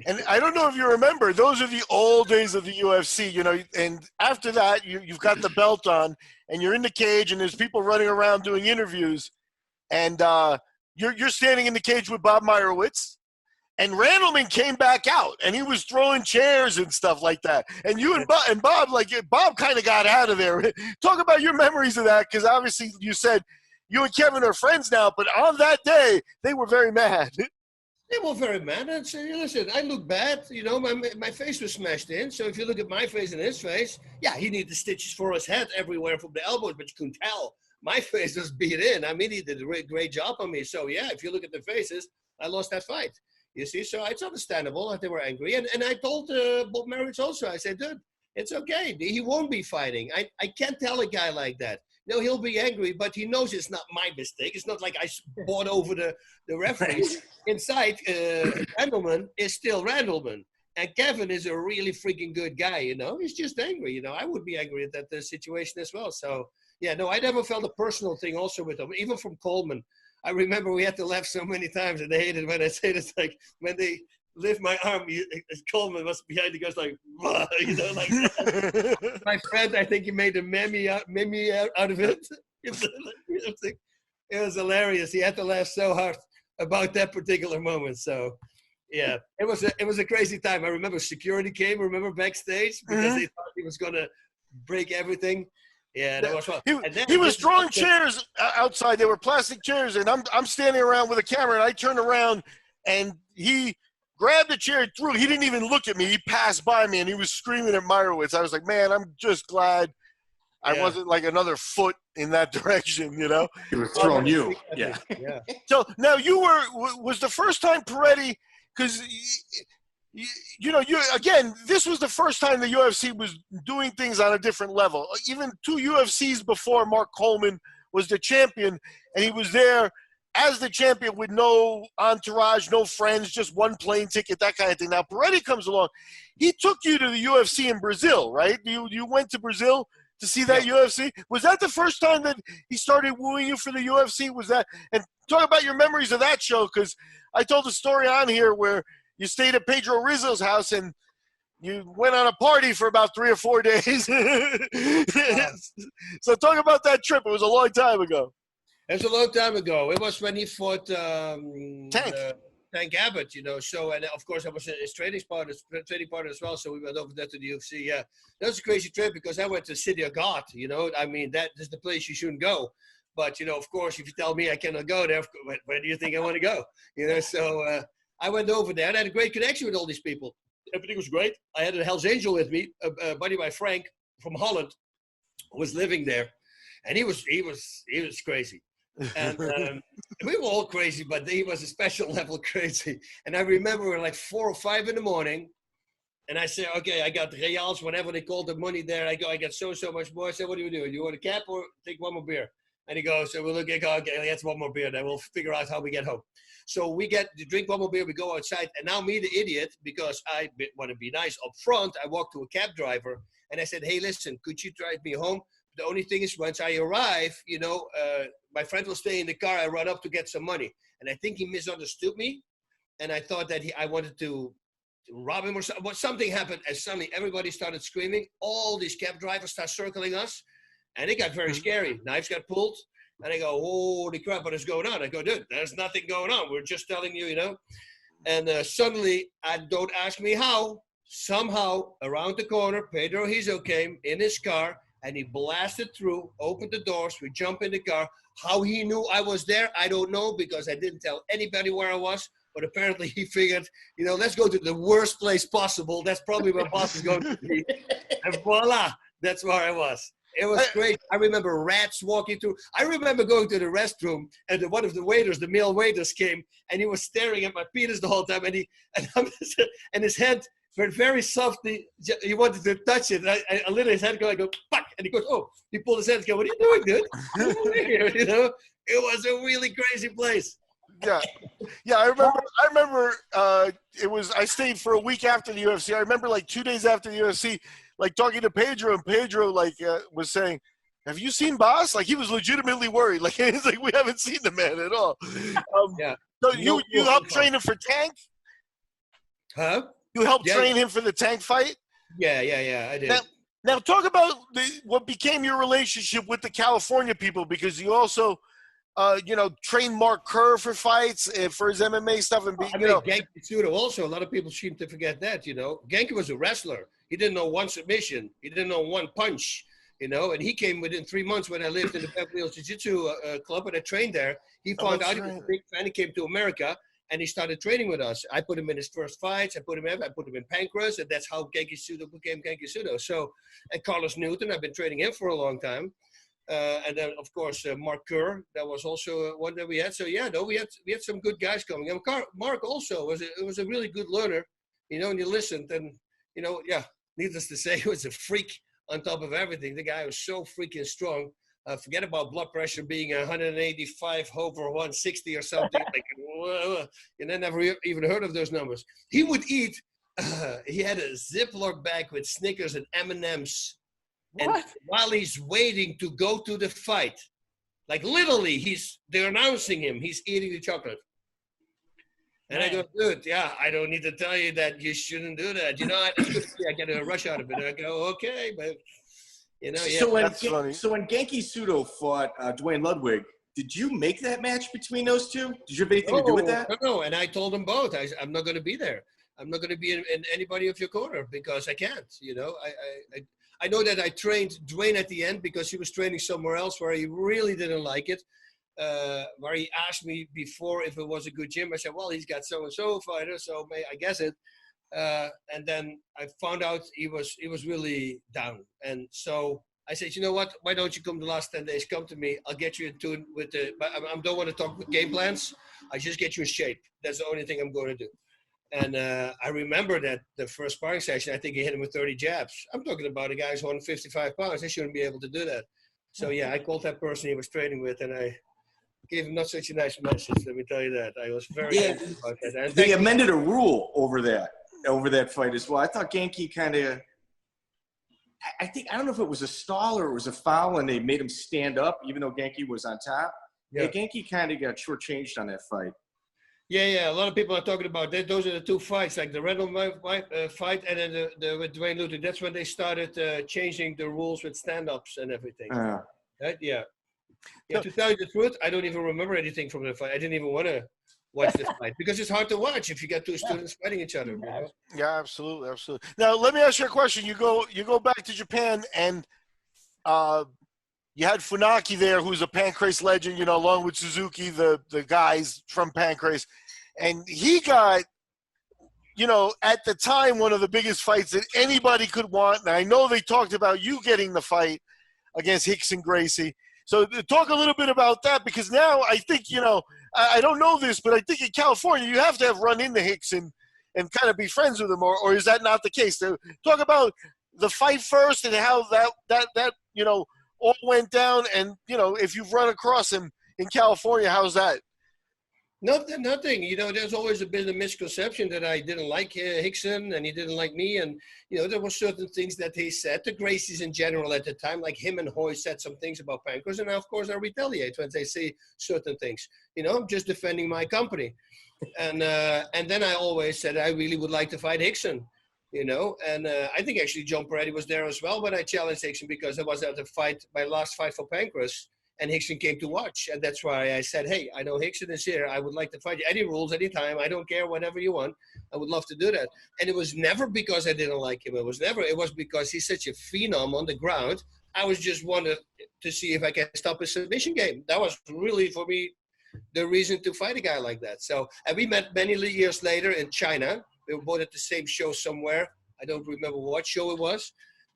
And I don't know if you remember, those are the old days of the UFC, you know, and after that, you've got the belt on, and you're in the cage, and there's people running around doing interviews, and you're standing in the cage with Bob Meyerowitz, and Randleman came back out, and he was throwing chairs and stuff like that. And you and Bob, like, Bob kind of got out of there. Talk about your memories of that, because obviously you said you and Kevin are friends now, but on that day, they were very mad. They were very mad. And said, listen, I look bad. You know, my face was smashed in. So if you look at my face and his face, yeah, he needed stitches for his head everywhere from the elbows, but you couldn't tell. My face was beat in. I mean, he did a great job on me. So, yeah, if you look at the faces, I lost that fight. You see, so it's understandable that they were angry. And I told Bob Merowitz also, I said, dude, it's okay. He won't be fighting. I can't tell a guy like that. No, he'll be angry, but he knows it's not my mistake. It's not like I bought over the referees. Inside, Randleman is still Randleman. And Kevin is a really freaking good guy, you know. He's just angry, you know. I would be angry at that situation as well. So, yeah, no, I never felt a personal thing also with him, even from Coleman. I remember we had to laugh so many times, and they hated when I say this, like, when they lift my arm, Coleman was behind, he goes like, you know, like that. My friend, I think he made a meme out of it. It was hilarious. He had to laugh so hard about that particular moment. So, yeah, it was a crazy time. I remember security came, remember backstage, because they thought he was going to break everything. Yeah, that was fun. He was throwing chairs outside. They were plastic chairs, and I'm standing around with a camera, and I turned around, and he grabbed the chair and threw it. He didn't even look at me. He passed by me, and he was screaming at Meyerowitz. I was like, man, I'm just glad I wasn't like another foot in that direction, you know? He was throwing you. Yeah. So now was the first time Perretti, because, you know, again, this was the first time the UFC was doing things on a different level. Even 2 UFCs before, Mark Coleman was the champion, and he was there as the champion with no entourage, no friends, just one plane ticket, that kind of thing. Now, Perretti comes along. He took you to the UFC in Brazil, right? You went to Brazil to see that UFC? Was that the first time that he started wooing you for the UFC? Was that – and talk about your memories of that show, because I told a story on here where you stayed at Pedro Rizzo's house and you went on a party for about 3 or 4 days. So talk about that trip. It was a long time ago. It was a long time ago. It was when he fought Tank Abbott, you know. So, and of course, I was his training partner as well. So we went over there to the UFC. Yeah, that was a crazy trip because I went to City of God. You know, I mean, that is the place you shouldn't go. But you know, of course, if you tell me I cannot go there, where do you think I want to go? You know, so I went over there and I had a great connection with all these people. Everything was great. I had a Hell's Angel with me, a buddy of mine, Frank from Holland, who was living there, and he was crazy. And we were all crazy, but he was a special level crazy. And I remember we were like 4 or 5 in the morning. And I said, okay, I got reals, whenever they called the money there. I go, I got so much more. I said, what do you do? You want a cap or take one more beer? And he goes, so we'll look at, okay, let's one more beer. Then we'll figure out how we get home. So we get to drink one more beer. We go outside. And now me, the idiot, because I want to be nice up front, I walk to a cab driver. And I said, hey, listen, could you drive me home? The only thing is once I arrive, you know, my friend will stay in the car. I run up to get some money. And I think he misunderstood me. And I thought that I wanted to rob him or something. But something happened, and suddenly everybody started screaming. All these cab drivers start circling us, and it got very scary. Knives got pulled, and I go, holy crap, what is going on? I go, dude, there's nothing going on. We're just telling you, you know. And suddenly, don't ask me how, somehow around the corner, Pedro Rizzo came in his car, and he blasted through, opened the doors. We jump in the car. How he knew I was there, I don't know, because I didn't tell anybody where I was. But apparently he figured, you know, let's go to the worst place possible. That's probably where Bas is going to be. And voila, that's where I was. It was great. I remember rats walking through. I remember going to the restroom, and one of the waiters, the male waiters, came, and he was staring at my penis the whole time. And his head went very softly. He wanted to touch it. And I literally his head go, I go, fuck. And he goes, oh, he pulled his head and goes, what are you doing, dude? Come over here, you know? It was a really crazy place. Yeah. I remember. I stayed for a week after the UFC. I remember like 2 days after the UFC, like talking to Pedro, and Pedro was saying, "Have you seen Bas?" Like he was legitimately worried. Like he's like, "We haven't seen the man at all." Yeah. So you helped train him for Tank? Huh? You helped train him for the Tank fight? Yeah, I did. Now talk about what became your relationship with the California people, because you also. Train Mark Kerr for fights for his MMA stuff, and Genki Sudo also. A lot of people seem to forget that. You know, Genki was a wrestler. He didn't know one submission. He didn't know one punch. You know, and he came within 3 months when I lived in the Beverly Hills Jiu-Jitsu club and I trained there. He found out he was a big fan. He came to America and he started training with us. I put him in his first fights. I put him in Pancrase, and that's how Genki Sudo became Genki Sudo. So, and Carlos Newton, I've been training him for a long time. And then, of course, Mark Kerr, that was also one that we had. So, yeah, we had some good guys coming. And Mark also was a really good learner, you know, and you listened. And, you know, yeah, needless to say, he was a freak on top of everything. The guy was so freaking strong. Forget about blood pressure being 185 over 160 or something. And I never even heard of those numbers. He would eat, he had a Ziploc bag with Snickers and M&Ms. And while he's waiting to go to the fight, like literally, they're announcing him, he's eating the chocolate. And I go, dude, yeah, I don't need to tell you that you shouldn't do that. You know, I get a rush out of it. And I go, okay, but you know, yeah. So when Genki Sudo fought Duane Ludwig, did you make that match between those two? Did you have anything to do with that? No, and I told them both. I'm not going to be there. I'm not going to be in anybody of your corner because I can't. You know, I know that I trained Duane at the end because he was training somewhere else where he really didn't like it. Where he asked me before if it was a good gym. I said, well, he's got so-and-so fighter, so I guess it. And then I found out he was really down. And so I said, you know what? Why don't you come the last 10 days? Come to me. I'll get you in tune with but I don't want to talk with game plans. I just get you in shape. That's the only thing I'm going to do. And I remember that the first sparring session, I think he hit him with 30 jabs. I'm talking about a guy who's 155 pounds. I shouldn't be able to do that. So, yeah, I called that person he was training with, and I gave him not such a nice message, let me tell you that. I was very happy about that. And they amended a rule over that fight as well. I thought Genki kind of – I don't know if it was a stall or it was a foul, and they made him stand up even though Genki was on top. Yeah, Genki kind of got shortchanged on that fight. Yeah. A lot of people are talking about that. Those are the two fights, like the Randleman fight and then the with Duane Ludwig. That's when they started changing the rules with stand-ups and everything. Right? Yeah. To tell you the truth, I don't even remember anything from the fight. I didn't even want to watch the fight because it's hard to watch if you got two students fighting each other. You know? Yeah, absolutely. Now, let me ask you a question. You go back to Japan and you had Funaki there, who's a Pancrase legend, you know, along with Suzuki, the guys from Pancrase. And he got, you know, at the time, one of the biggest fights that anybody could want. And I know they talked about you getting the fight against Rickson Gracie. So talk a little bit about that, because now I think, I don't know this, but I think in California you have to have run into Rickson and kind of be friends with him, or is that not the case? So talk about the fight first and how that all went down, and if you've run across him in California, how's that? Nothing. There's always been a misconception that I didn't like Rickson and he didn't like me. And, there were certain things that he said to Gracies in general at the time, like him and Hoy said some things about Pancrase. And of course I retaliate when they say certain things. I'm just defending my company. And then I always said I really would like to fight Rickson, And I think actually John Perretti was there as well when I challenged Rickson, because I was at the fight, my last fight for Pancrase. And Rickson came to watch. And that's why I said, hey, I know Rickson is here. I would like to fight you. Any rules, anytime. I don't care, whatever you want. I would love to do that. And it was never because I didn't like him. It was because he's such a phenom on the ground. I was just wanted to see if I can stop his submission game. That was really, for me, the reason to fight a guy like that. So, and we met many years later in China. We were both at the same show somewhere. I don't remember what show it was.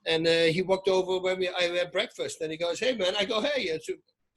And he walked over when I had breakfast. And he goes, hey, man. I go, hey,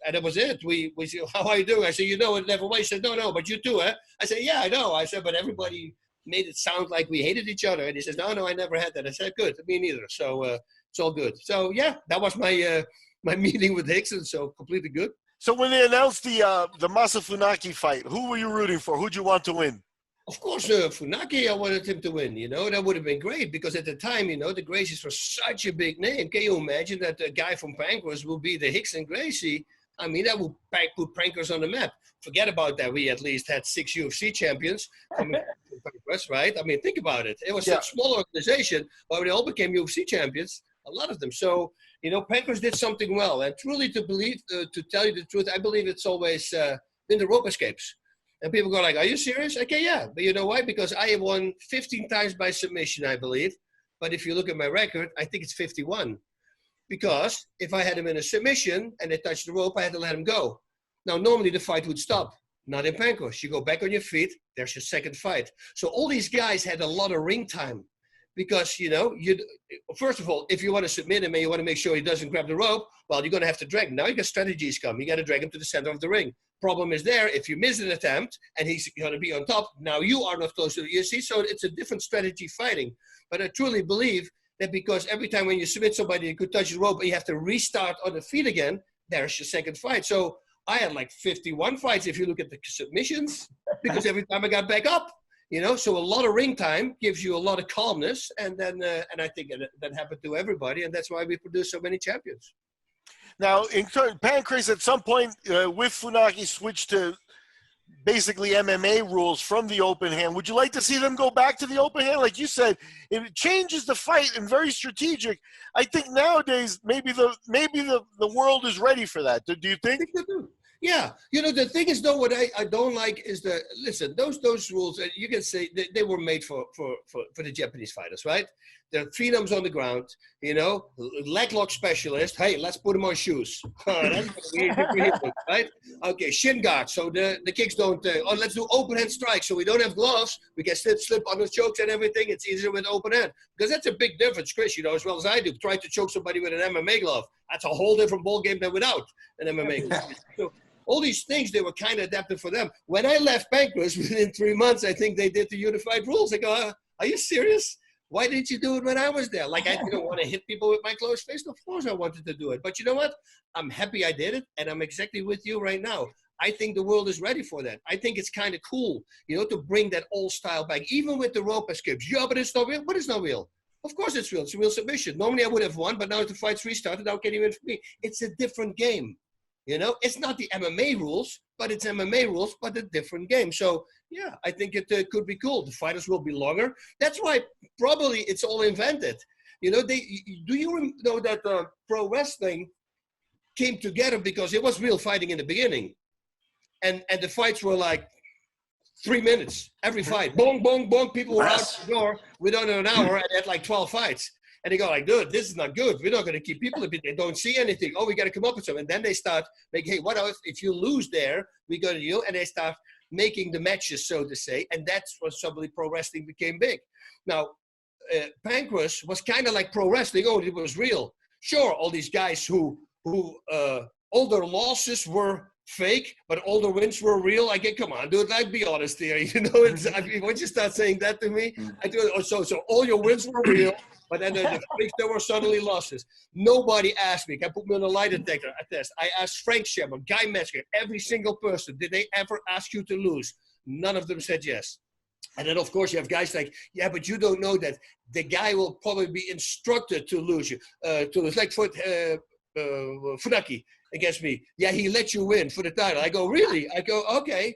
and that was it. We said, how are you doing? I said, it never was. He said, no, but you too, huh? I said, yeah, I know. I said, but everybody made it sound like we hated each other. And he says, no, I never had that. I said, good, me neither. So it's all good. So yeah, that was my my meeting with Rickson. So completely good. So when they announced the Masa Funaki fight, who were you rooting for? Who'd you want to win? Of course, Funaki, I wanted him to win. That would have been great, because at the time, the Gracies were such a big name. Can you imagine that a guy from Pancrase will be the Rickson Gracie? I mean, that would put Pancrase on the map. Forget about that. We at least had 6 UFC champions coming from Pancrase, right? I mean, think about it. It was a small organization, but they all became UFC champions, a lot of them. So, Pancrase did something well. And truly to tell you the truth, I believe it's always been the rope escapes. And people go like, are you serious? Okay, yeah. But you know why? Because I have won 15 times by submission, I believe. But if you look at my record, I think it's 51. Because if I had him in a submission and they touched the rope, I had to let him go. Now, normally the fight would stop. Not in Pancrase. You go back on your feet, there's your second fight. So all these guys had a lot of ring time. Because, first of all, if you want to submit him and you want to make sure he doesn't grab the rope, well, you're going to have to drag him. Now you got strategies come. You got to drag him to the center of the ring. Problem is there, if you miss an attempt and he's going to be on top, now you are not close to the UFC. So it's a different strategy fighting. But I truly believe that because every time when you submit somebody, you could touch the rope, and you have to restart on the feet again, there's your second fight. So I had like 51 fights if you look at the submissions, because every time I got back up, so a lot of ring time gives you a lot of calmness. And then, and I think that happened to everybody. And that's why we produce so many champions. Now, in turn, Pancrase at some point with Funaki switched to basically MMA rules from the open hand. Would you like to see them go back to the open hand? Like you said, it changes the fight and very strategic. I think nowadays maybe the world is ready for that. Do you think? I think yeah. The thing is, though, what I don't like is those rules, you can say they were made for the Japanese fighters, right? They're phenoms on the ground, leg lock specialist. Hey, let's put them on shoes. That's easy for him, right? Okay, shin guard. So the kicks don't, let's do open hand strikes. So we don't have gloves. We can slip on the chokes and everything. It's easier with open hand. Because that's a big difference, Chris, as well as I do. Try to choke somebody with an MMA glove. That's a whole different ball game than without an MMA glove. So all these things, they were kind of adapted for them. When I left Pancrase, within 3 months, I think they did the unified rules. I go, are you serious? Why didn't you do it when I was there? Like, I didn't want to hit people with my closed fist. Of course I wanted to do it. But you know what? I'm happy I did it, and I'm exactly with you right now. I think the world is ready for that. I think it's kind of cool, to bring that old style back, even with the rope escapes. Yeah, but it's not real. But it's not real. Of course it's real. It's a real submission. Normally I would have won, but now the fight's restarted. Now can you win for me? It's a different game. It's not the MMA rules, but it's MMA rules, but a different game. So, yeah, I think it could be cool. The fighters will be longer. That's why probably it's all invented. Do you know that pro wrestling came together because it was real fighting in the beginning. And the fights were like 3 minutes, every fight. Boom, boom, boom. People were out the door within an hour and had like 12 fights. And they go like, dude, this is not good. We're not going to keep people if they don't see anything. Oh, we got to come up with something. And then they start making, hey, what else? If you lose there, we go to you. And they start making the matches, so to say. And that's when suddenly pro wrestling became big. Now, Pancrase was kind of like pro wrestling. Oh, it was real. Sure, all these guys who all their losses were fake, but all the wins were real. I get, come on, dude, like, be honest here. You know, I mean, once you start saying that to me, I do. So all your wins were real, but then the fakes, there were suddenly losses. Nobody asked me. I put me on a lie detector test. I asked Frank Sherman, Guy Metzger, every single person, did they ever ask you to lose? None of them said yes. And then, of course, you have guys like, yeah, but you don't know that the guy will probably be instructed to lose you, to lose. Like Funaki against me. Yeah, he let you win for the title. I go, really? I go, okay.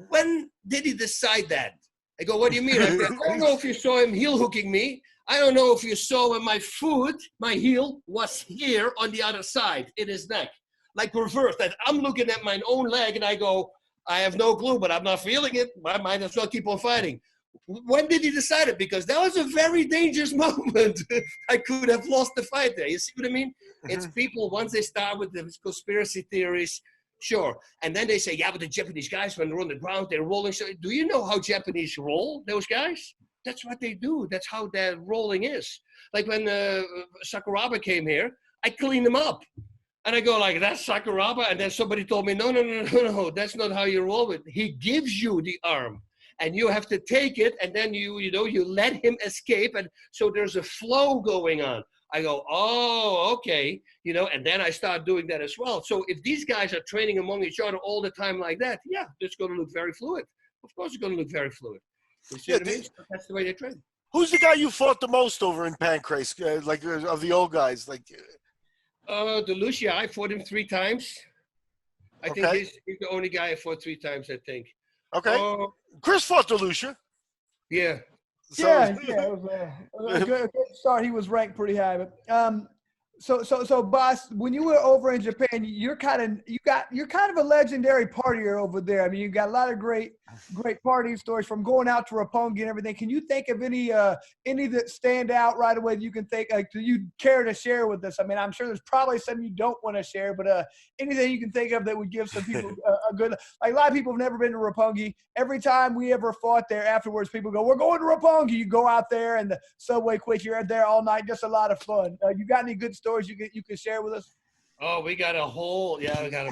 When did he decide that? I go, what do you mean? I don't know if you saw him heel hooking me. I don't know if you saw when my foot, my heel, was here on the other side in his neck. Like reversed. That I'm looking at my own leg and I go, I have no clue, but I'm not feeling it. I might as well keep on fighting. When did he decide it? Because that was a very dangerous moment. I could have lost the fight there. You see what I mean? It's people, once they start with the conspiracy theories, sure. And then they say, yeah, but the Japanese guys, when they're on the ground, they're rolling. So, do you know how Japanese roll, those guys? That's what they do. That's how their rolling is. Like when Sakuraba came here, I cleaned him up. And I go like, that's Sakuraba? And then somebody told me, no, that's not how you roll it. He gives you the arm. And you have to take it, and then you let him escape. And so there's a flow going on. I go, oh, okay. And then I start doing that as well. So if these guys are training among each other all the time like that, yeah, it's going to look very fluid. Of course it's going to look very fluid. You see what I mean? That's the way they train. Who's the guy you fought the most over in Pancrase, of the old guys? DeLucia, I fought him 3 times. I think he's the only guy I fought 3 times, I think. Okay. Chris fought DeLucia. Yeah. So, it was a good start. He was ranked pretty high. But so Bas, when you were over in Japan, you're kind of a legendary partier over there. I mean, you got a lot of great partying stories from going out to Roppongi and everything. Can you think of any that stand out right away that you can think? Do you care to share with us? I mean, I'm sure there's probably some you don't want to share, but anything you can think of that would give some people a good. Like a lot of people have never been to Roppongi. Every time we ever fought there, afterwards people go, "We're going to Roppongi." You go out there and the subway quits. You're there all night. Just a lot of fun. You got any good stories you can share with us? Oh, we got a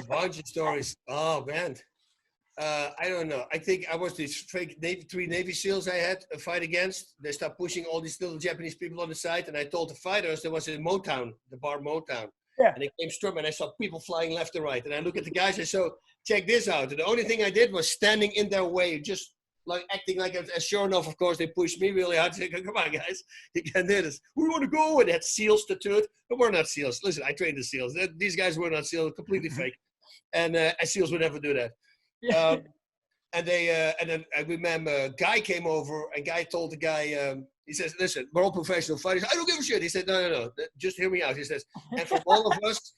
bunch of stories. Oh man. I don't know. I think I was these fake 3 Navy SEALs I had a fight against. They stopped pushing all these little Japanese people on the side, and I told the fighters there was in Motown, the bar Motown. Yeah. And they came storming, and I saw people flying left and right. And I look at the guys, and so check this out. And the only thing I did was standing in their way, just like acting like as sure enough, of course, they pushed me really hard. Say, come on, guys, you can do this. We want to go. And they had SEALs to do it, but we're not SEALs. Listen, I trained the SEALs. These guys were not SEALs, completely fake. And SEALs would never do that. And then I remember Guy came over, and Guy told the guy, he says, listen, we're all professional fighters. I don't give a shit. He said, no, just hear me out. He says, and from all of us,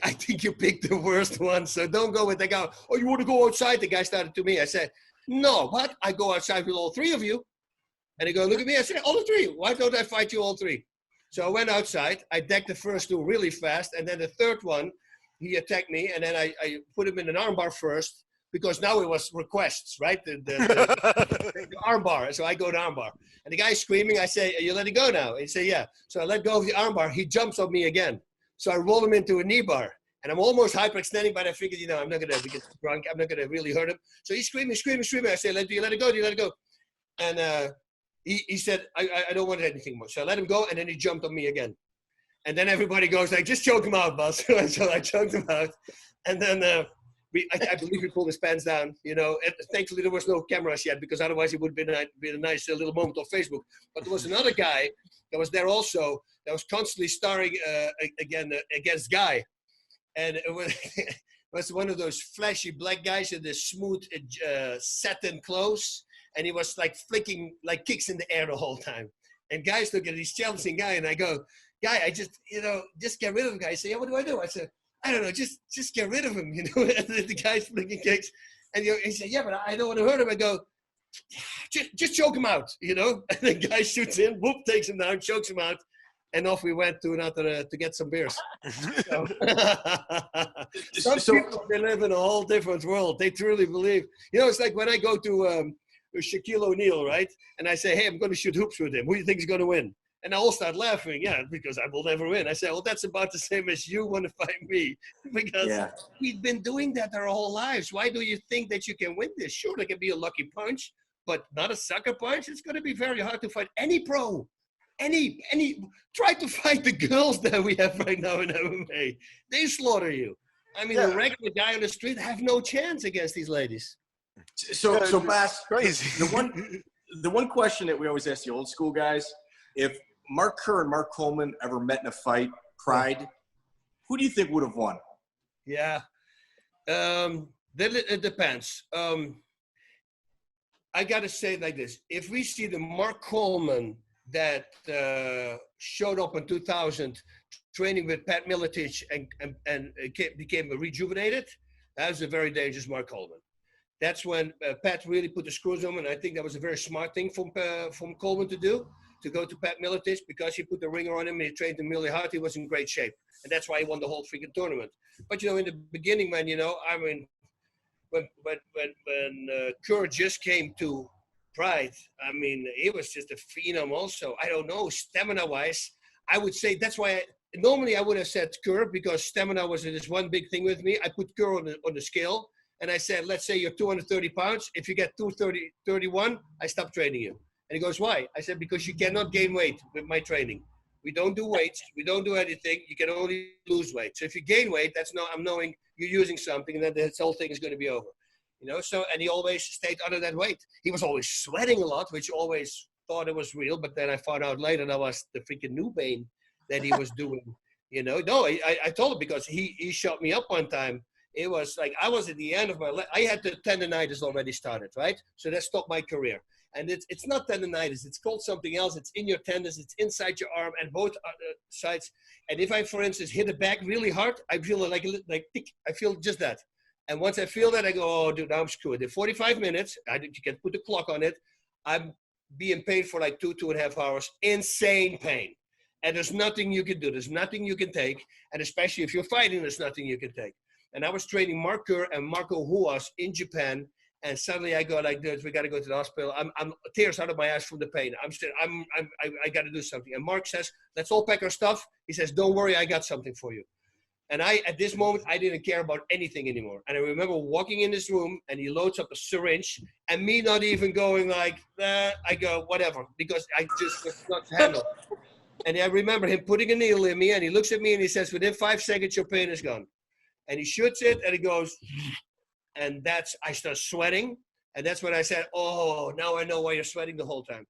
I think you picked the worst one, so don't go with the guy. Oh, you want to go outside? The guy started to me. I said, no, what? I go outside with all 3 of you. And he goes, look at me. I said, all 3. Why don't I fight you all 3? So I went outside. I decked the first 2 really fast, and then the third one, he attacked me, and then I put him in an armbar first, because now it was requests, right? The armbar. So I go to armbar. And the guy's screaming. I say, you let it go now? And he said, yeah. So I let go of the armbar. He jumps on me again. So I roll him into a knee bar. And I'm almost hyperextending, but I figured, I'm not going to get drunk. I'm not going to really hurt him. So he's screaming. I say, do you let it go? Do you let it go? And he said, I don't want anything more. So I let him go, and then he jumped on me again. And then everybody goes like, just choke him out, Bas. So I choked him out. And then I believe we pulled his pants down, And thankfully there was no cameras yet, because otherwise it would have been a nice little moment on Facebook. But there was another guy that was there also that was constantly starring against Guy. And it was one of those flashy black guys in the smooth satin clothes. And he was like flicking like kicks in the air the whole time. And guys look at this challenging guy, and I go, Guy, I just get rid of him. Guy say, yeah, what do? I said, I don't know, just get rid of him, And the guy's flicking kicks. And he said, yeah, but I don't want to hurt him. I go, just choke him out, And the guy shoots in, whoop, takes him down, chokes him out. And off we went to get some beers. Some people, they live in a whole different world. They truly believe. It's like when I go to Shaquille O'Neal, right? And I say, hey, I'm going to shoot hoops with him. Who do you think is going to win? And they all start laughing, because I will never win. I said, well, that's about the same as you want to fight me. Because we've been doing that our whole lives. Why do you think that you can win this? Sure, there can be a lucky punch, but not a sucker punch. It's going to be very hard to fight any pro. Try to fight the girls that we have right now in MMA. They slaughter you. I mean, a regular guy on the street have no chance against these ladies. So Bas, crazy. The one question that we always ask the old school guys, if Mark Kerr and Mark Coleman ever met in a fight, Pride, who do you think would have won? Yeah, it depends. I got to say it like this. If we see the Mark Coleman that showed up in 2000 training with Pat Miletich and became rejuvenated, that was a very dangerous Mark Coleman. That's when Pat really put the screws on him, and I think that was a very smart thing from Coleman to do, to go to Pat Miletich, because he put the ringer on him and he trained him really hard. He was in great shape, and that's why he won the whole freaking tournament. But in the beginning, man, I mean, when Kerr just came to Pride, I mean, he was just a phenom also. I don't know, stamina-wise, I would say that's why normally I would have said Kerr, because stamina was this one big thing with me. I put Kerr on the scale, and I said, let's say you're 230 pounds. If you get 231, I stop training you. And he goes, why? I said, because you cannot gain weight with my training. We don't do weights. We don't do anything. You can only lose weight. So if you gain weight, I'm knowing you're using something, and then this whole thing is going to be over. And he always stayed under that weight. He was always sweating a lot, which always thought it was real. But then I found out later that was the freaking new bane that he was doing. No, I told him, because he shot me up one time. It was like I was at the end of my I had the tendonitis already started, right? So that stopped my career. And it's not tendonitis. It's called something else. It's in your tendons. It's inside your arm and both sides. And if I, for instance, hit the back really hard, I feel like tick. I feel just that. And once I feel that, I go, oh, dude, now I'm screwed. In 45 minutes, you can put the clock on it. I'm being paid for like 2.5 hours. Insane pain. And there's nothing you can do. There's nothing you can take. And especially if you're fighting, there's nothing you can take. And I was training Mark Kerr and Marco Huas in Japan. And suddenly I go like this, we got to go to the hospital. I'm tears out of my eyes from the pain. I got to do something. And Mark says, let's all pack our stuff. He says, don't worry, I got something for you. And at this moment, I didn't care about anything anymore. And I remember walking in this room, and he loads up a syringe, and me not even going like, I go, whatever, because I just was not handle. And I remember him putting a needle in me, and he looks at me, and he says, within 5 seconds, your pain is gone. And he shoots it, and he goes, and I start sweating. And that's when I said, oh, now I know why you're sweating the whole time.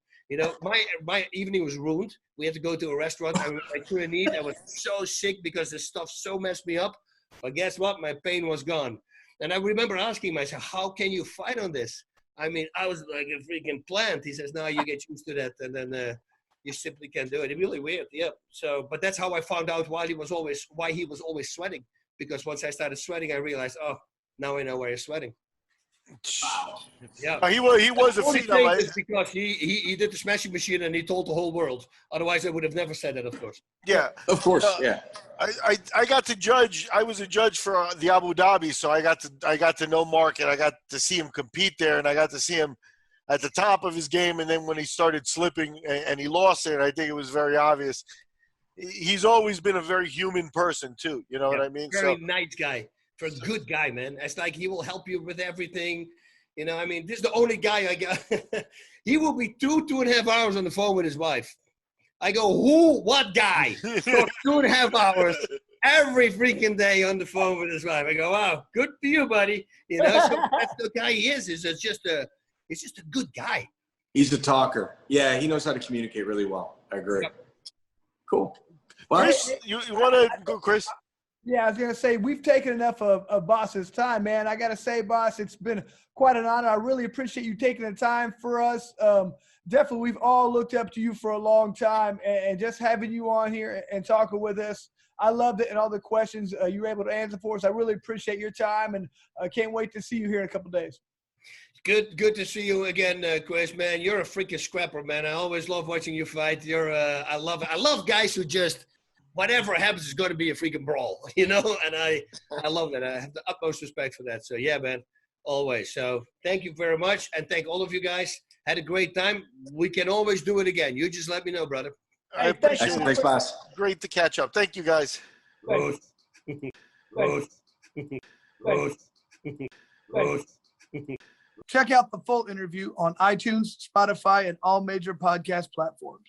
My evening was ruined. We had to go to a restaurant. I couldn't eat. I was so sick because this stuff so messed me up. But guess what? My pain was gone. And I remember asking myself, how can you fight on this? I mean, I was like a freaking plant. He says, no, you get used to that. And then you simply can't do it. It's really weird. Yeah. So, but that's how I found out why he was always sweating. Because once I started sweating, I realized, oh, now I know why you're sweating. Wow. Yeah. He was a phenom. Because he did the smashing machine and he told the whole world. Otherwise, I would have never said that, of course. Yeah. Of course, yeah. I got to judge. I was a judge for the Abu Dhabi, so I got to know Mark, and I got to see him compete there, and I got to see him at the top of his game. And then when he started slipping and he lost it, I think it was very obvious. He's always been a very human person too. You know what I mean? Very nice guy. For a good guy, man. It's like he will help you with everything. I mean, this is the only guy I got. He will be 2.5 hours on the phone with his wife. I go, who? What guy? So 2.5 hours every freaking day on the phone with his wife. I go, wow, good for you, buddy. So that's the guy he is. He's just a good guy. He's the talker. Yeah, he knows how to communicate really well. I agree. Yep. Cool. Chris, you want to go, Chris? Yeah, I was going to say, we've taken enough of Bas's time, man. I got to say, Bas, it's been quite an honor. I really appreciate you taking the time for us. Definitely, we've all looked up to you for a long time, and just having you on here and talking with us, I loved it, and all the questions you were able to answer for us. I really appreciate your time, and I can't wait to see you here in a couple of days. Good to see you again, Chris, man. You're a freaking scrapper, man. I always love watching you fight. I love guys who just – whatever happens is going to be a freaking brawl, and I love that. I have the utmost respect for that. So, yeah, man, always. So, thank you very much, and thank all of you guys. Had a great time. We can always do it again. You just let me know, brother. I appreciate it. Thanks, Bas. Great to catch up. Thank you, guys. Check out the full interview on iTunes, Spotify, and all major podcast platforms.